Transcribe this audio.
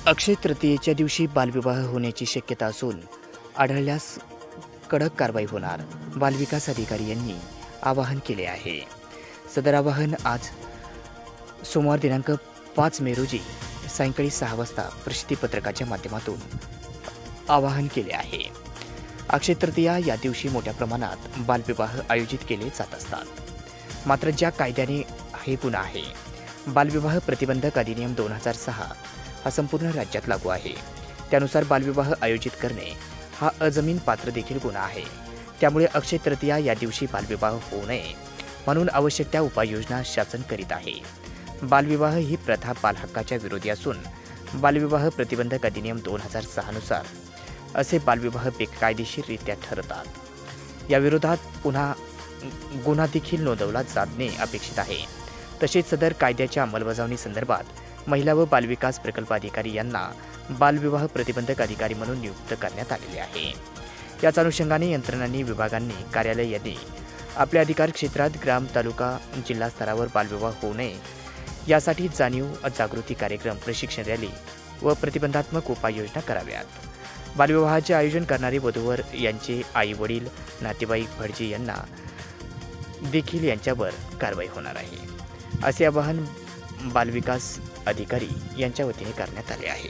अक्षय तृतीयेच्या दिवशी बालविवाह होण्याची शक्यता असून आढळल्यास कडक कारवाई होणार, बालविकास अधिकारी यांनी आवाहन केले आहे. सदर आवाहन आज सोमवार दिनांक 5 मे रोजी सायंकाळी 6 वाजता प्रसिद्धीपत्रकाच्या माध्यमातून आवाहन केले आहे. अक्षय तृतीया या दिवशी मोठ्या प्रमाणात बालविवाह आयोजित केले जात असतात. मात्र ज्या कायद्याने हे गुन्हा आहे, बालविवाह प्रतिबंधक अधिनियम 2006 हा संपूर्ण राज्यात लागू आहे. त्यानुसार बालविवाह आयोजित करणे हा अजमीन पात्र देखील गुन्हा आहे. त्यामुळे अक्षय तृतीया या दिवशी बालविवाह होऊ नये म्हणून आवश्यक त्या उपाययोजना शासन करीत आहे. बालविवाह ही प्रथा बालहक्काच्या विरोधी असून बालविवाह प्रतिबंधक अधिनियम 2006 नुसार असे बालविवाह बेकायदेशीररित्या ठरतात. या विरोधात पुन्हा गुन्हा देखील नोंदवला जाणे अपेक्षित आहे. तसेच सदर कायद्याच्या अंमलबजावणी संदर्भात महिला व बालविकास प्रकल्प अधिकारी यांना बालविवाह प्रतिबंधक अधिकारी म्हणून नियुक्त करण्यात आलेले आहे. याच अनुषंगाने यंत्रणांनी, विभागांनी, कार्यालय यांनी आपल्या अधिकार क्षेत्रात ग्राम, तालुका, जिल्हा स्तरावर बालविवाह होऊ नये यासाठी जाणीव जागृती कार्यक्रम, प्रशिक्षण रॅली व प्रतिबंधात्मक उपाययोजना कराव्यात. बालविवाहाचे आयोजन करणारे वधूवर यांचे आई वडील, नातेवाईक, भटजी यांना देखील यांच्यावर कारवाई होणार आहे, असे आवाहन बालविकास अधिकारी यांच्या वतीने करण्यात आले आहे.